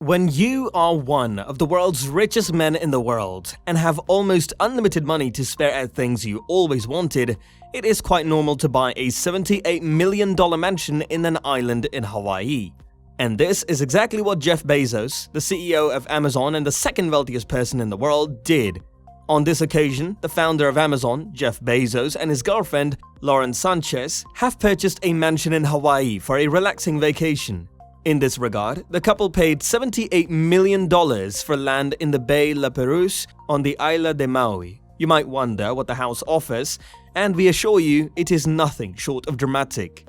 When you are one of the world's richest men in the world and have almost unlimited money to spare at things you always wanted, it is quite normal to buy a $78 million mansion in an island in Hawaii. And this is exactly what Jeff Bezos, the CEO of Amazon and the second wealthiest person in the world, did. On this occasion, the founder of Amazon, Jeff Bezos, and his girlfriend, Lauren Sanchez, have purchased a mansion in Hawaii for a relaxing vacation. In this regard, the couple paid $78 million for land in the Bay La Perouse on the Isla de Maui. You might wonder what the house offers, and we assure you it is nothing short of dramatic.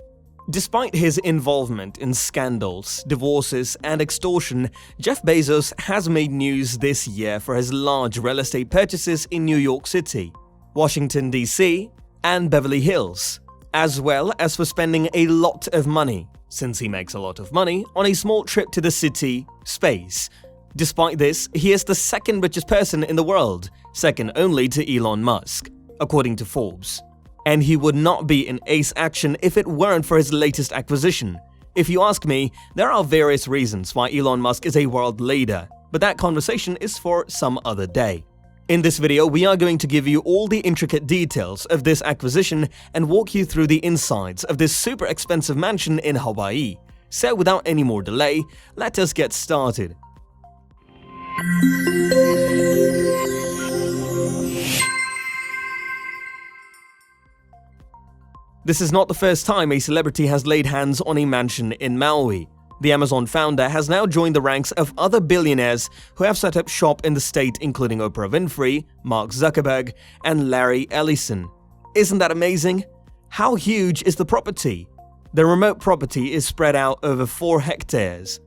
Despite his involvement in scandals, divorces, and extortion, Jeff Bezos has made news this year for his large real estate purchases in New York City, Washington, D.C., and Beverly Hills, as well as for spending a lot of money, since he makes a lot of money, on a small trip to the city, space. Despite this, he is the second richest person in the world, second only to Elon Musk, according to Forbes. And he would not be in ace action if it weren't for his latest acquisition. If you ask me, there are various reasons why Elon Musk is a world leader, but that conversation is for some other day. In this video, we are going to give you all the intricate details of this acquisition and walk you through the insides of this super expensive mansion in Hawaii. So without any more delay, let us get started. This is not the first time a celebrity has laid hands on a mansion in Maui. The Amazon founder has now joined the ranks of other billionaires who have set up shop in the state, including OPRAH Winfrey, Mark Zuckerberg, and Larry Ellison. Isn't that amazing? How huge is the property? The remote property is spread out over 14 hectares,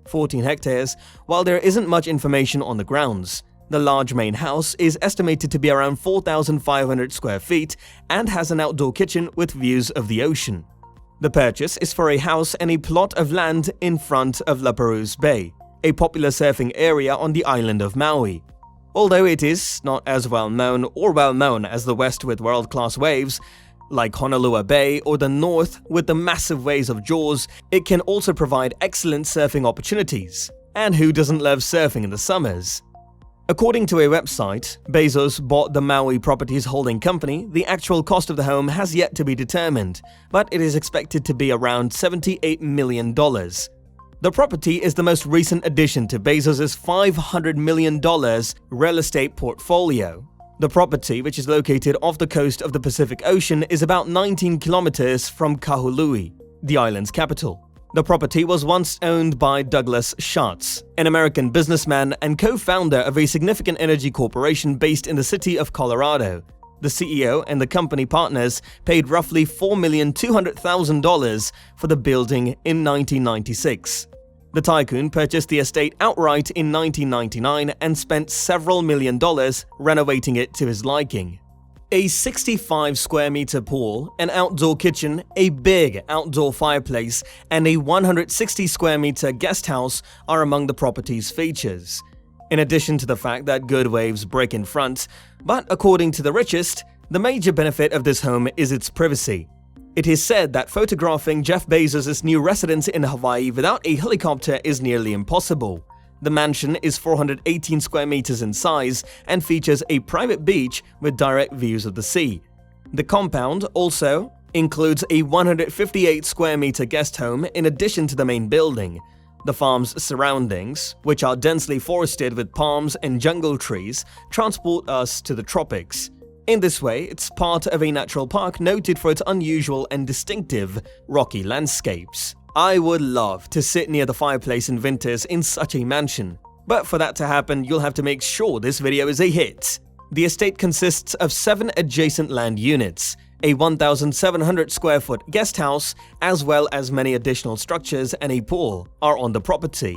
while there isn't much information on the grounds. The large main house is estimated to be around 4,500 square feet and has an outdoor kitchen with views of the ocean. The purchase is for a house and a plot of land in front of La Perouse Bay, a popular surfing area on the island of Maui. Although it is not as well known as the west with world-class waves, like Honolulu Bay, or the north with the massive waves of Jaws, it can also provide excellent surfing opportunities. And who doesn't love surfing in the summers? According to a website, Bezos bought the Maui Properties Holding Company. The actual cost of the home has yet to be determined, but it is expected to be around $78 million. The property is the most recent addition to Bezos' $500 million real estate portfolio. The property, which is located off the coast of the Pacific Ocean, is about 19 kilometers from Kahului, the island's capital. The property was once owned by Douglas Schatz, an American businessman and co-founder of a significant energy corporation based in the city of Colorado. The CEO and the company partners paid roughly $4,200,000 for the building in 1996. The tycoon purchased the estate outright in 1999 and spent several million dollars renovating it to his liking. A 65 square meter pool, an outdoor kitchen, a big outdoor fireplace, and a 160 square meter guest house are among the property's features. In addition to the fact that good waves break in front, but according to the richest, the major benefit of this home is its privacy. It is said that photographing Jeff Bezos' new residence in Hawaii without a helicopter is nearly impossible. The mansion is 418 square meters in size and features a private beach with direct views of the sea. The compound also includes a 158 square meter guest home in addition to the main building. The farm's surroundings, which are densely forested with palms and jungle trees, transport us to the tropics. In this way, it's part of a natural park noted for its unusual and distinctive rocky landscapes. I would love to sit near the fireplace in winters in such a mansion, but for that to happen, you'll have to make sure this video is a hit. The estate consists of 7 adjacent land units, a 1,700 square foot guest house, as well as many additional structures and a pool are on the property.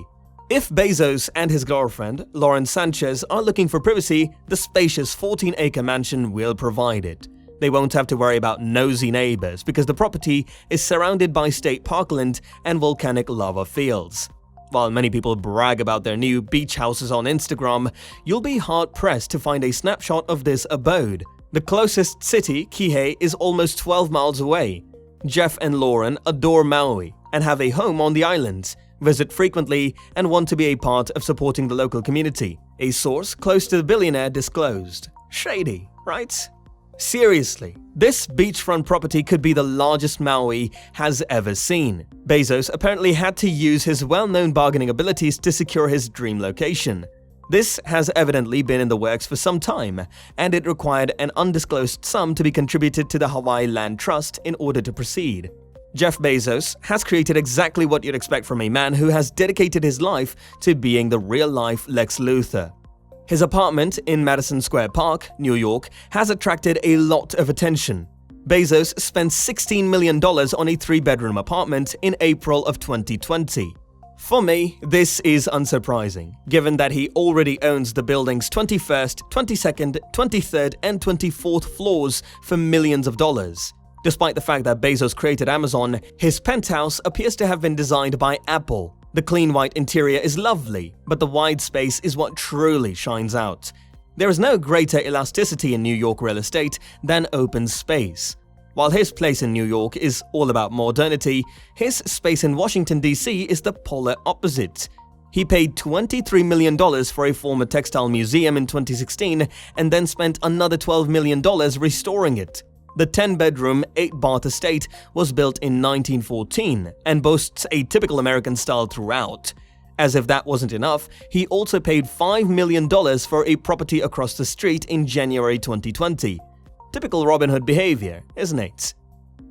If Bezos and his girlfriend, Lauren Sanchez, are looking for privacy, the spacious 14-acre mansion will provide it. They won't have to worry about nosy neighbors because the property is surrounded by state parkland and volcanic lava fields. While many people brag about their new beach houses on Instagram, you'll be hard-pressed to find a snapshot of this abode. The closest city, Kihei, is almost 12 miles away. Jeff and Lauren adore Maui and have a home on the island. visit frequently, and want to be a part of supporting the local community, a source close to the billionaire disclosed. Shady, right? Seriously, this beachfront property could be the largest Maui has ever seen. Bezos apparently had to use his well-known bargaining abilities to secure his dream location. This has evidently been in the works for some time, and it required an undisclosed sum to be contributed to the Hawaii Land Trust in order to proceed. Jeff Bezos has created exactly what you'd expect from a man who has dedicated his life to being the real-life Lex Luthor. His apartment in Madison Square Park, New York, has attracted a lot of attention. Bezos spent $16 million on a 3-bedroom apartment in April of 2020. For me, this is unsurprising, given that he already owns the building's 21st, 22nd, 23rd, and 24th floors for millions of dollars. Despite the fact that Bezos created Amazon, his penthouse appears to have been designed by Apple. The clean white interior is lovely, but the wide space is what truly shines out. There is no greater elasticity in New York real estate than open space. While his place in New York is all about modernity, his space in Washington, D.C. is the polar opposite. He paid $23 million for a former textile museum in 2016 and then spent another $12 million restoring it. The 10-bedroom, 8-bath estate was built in 1914 and boasts a typical American style throughout. As if that wasn't enough, he also paid $5 million for a property across the street in January 2020. Typical Robin Hood behavior, isn't it?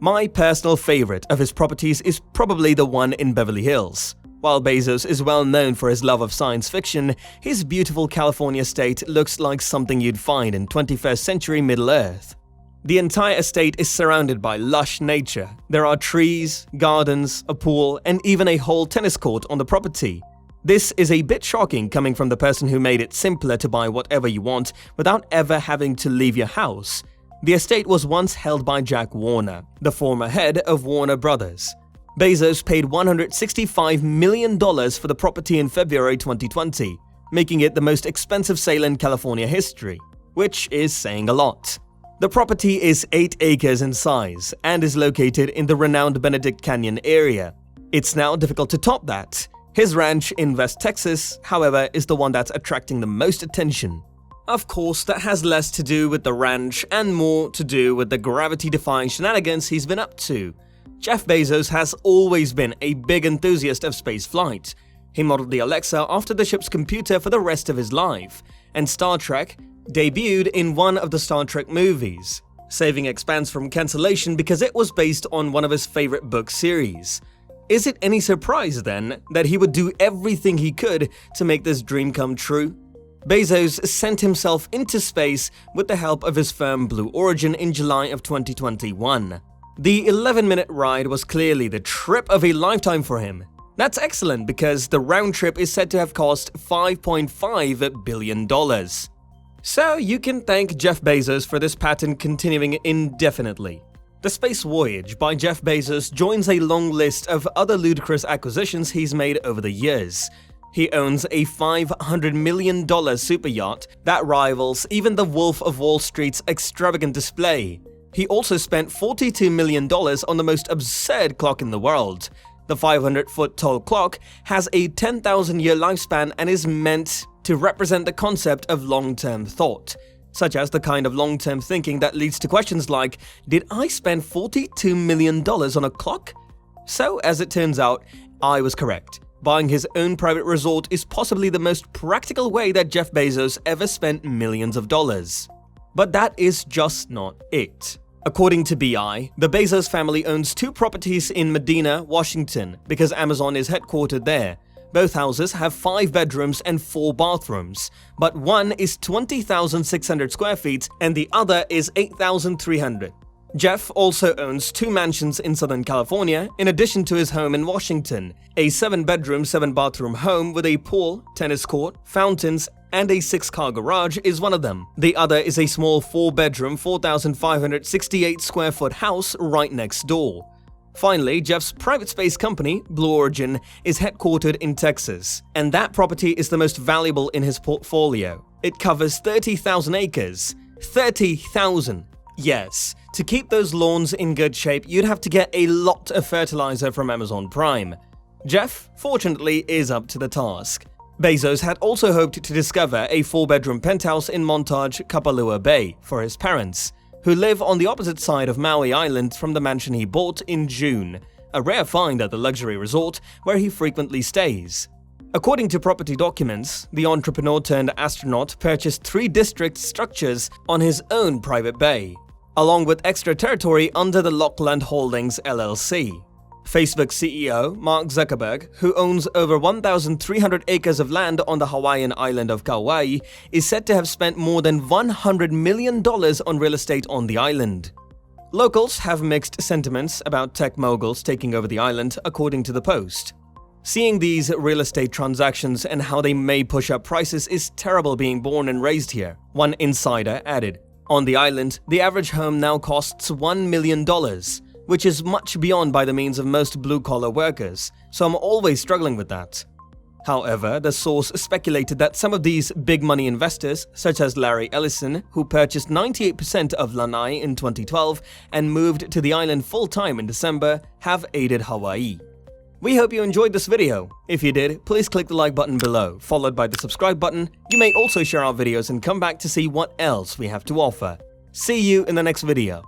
My personal favorite of his properties is probably the one in Beverly Hills. While Bezos is well known for his love of science fiction, his beautiful California estate looks like something you'd find in 21st century Middle-earth. The entire estate is surrounded by lush nature. There are trees, gardens, a pool, and even a whole tennis court on the property. This is a bit shocking coming from the person who made it simpler to buy whatever you want without ever having to leave your house. The estate was once held by Jack Warner, the former head of Warner Brothers. Bezos paid $165 million for the property in February 2020, making it the most expensive sale in California history, which is saying a lot. The property is 8 acres in size and is located in the renowned Benedict Canyon area. It's now difficult to top that. His ranch in West Texas, however, is the one that's attracting the most attention. Of course, that has less to do with the ranch and more to do with the gravity-defying shenanigans he's been up to. Jeff Bezos has always been a big enthusiast of spaceflight. He modeled the Alexa after the ship's computer for the rest of his life, and Star Trek debuted in one of the Star Trek movies. Saving Expanse from cancellation because it was based on one of his favorite book series. Is it any surprise, then, that he would do everything he could to make this dream come true? Bezos sent himself into space with the help of his firm Blue Origin in July of 2021. The 11-minute ride was clearly the trip of a lifetime for him. That's excellent because the round trip is said to have cost $5.5 billion. So you can thank Jeff Bezos for this pattern continuing indefinitely. The Space Voyage by Jeff Bezos joins a long list of other ludicrous acquisitions he's made over the years. He owns a $500 million super yacht that rivals even the Wolf of Wall Street's extravagant display. He also spent $42 million on the most absurd clock in the world. The 500-foot tall clock has a 10,000-year lifespan and is meant to represent the concept of long-term thought, such as the kind of long-term thinking that leads to questions like, did I spend $42 million on a clock? So, as it turns out, I was correct. Buying his own private resort is possibly the most practical way that Jeff Bezos ever spent millions of dollars. But that is just not it. According to BI, the Bezos family owns 2 properties in Medina, Washington, because Amazon is headquartered there. Both houses have 5 bedrooms and 4 bathrooms, but one is 20,600 square feet and the other is 8,300. Jeff also owns 2 mansions in Southern California, in addition to his home in Washington. A 7-bedroom, 7-bathroom home with a pool, tennis court, fountains, and a 6-car garage is one of them. The other is a small 4-bedroom, 4,568 square foot house right next door. Finally, Jeff's private space company, Blue Origin, is headquartered in Texas, and that property is the most valuable in his portfolio. It covers 30,000 acres. 30,000! Yes, to keep those lawns in good shape, you'd have to get a lot of fertilizer from Amazon Prime. Jeff, fortunately, is up to the task. Bezos had also hoped to discover a 4-bedroom penthouse in Montage, Kapalua Bay for his parents, who live on the opposite side of Maui Island from the mansion he bought in June, a rare find at the luxury resort where he frequently stays. According to property documents, the entrepreneur-turned-astronaut purchased 3 district structures on his own private bay, along with extra territory under the Lockland Holdings LLC. Facebook CEO Mark Zuckerberg, who owns over 1,300 acres of land on the Hawaiian island of Kauai, is said to have spent more than $100 million on real estate on the island. Locals have mixed sentiments about tech moguls taking over the island, according to the Post. Seeing these real estate transactions and how they may push up prices is terrible being born and raised here, one insider added. On the island, the average home now costs $1 million, which is much beyond by the means of most blue-collar workers, so I'm always struggling with that. However, the source speculated that some of these big-money investors, such as Larry Ellison, who purchased 98% of Lanai in 2012 and moved to the island full-time in December, have aided Hawaii. We hope you enjoyed this video. If you did, please click the like button below, followed by the subscribe button. You may also share our videos and come back to see what else we have to offer. See you in the next video.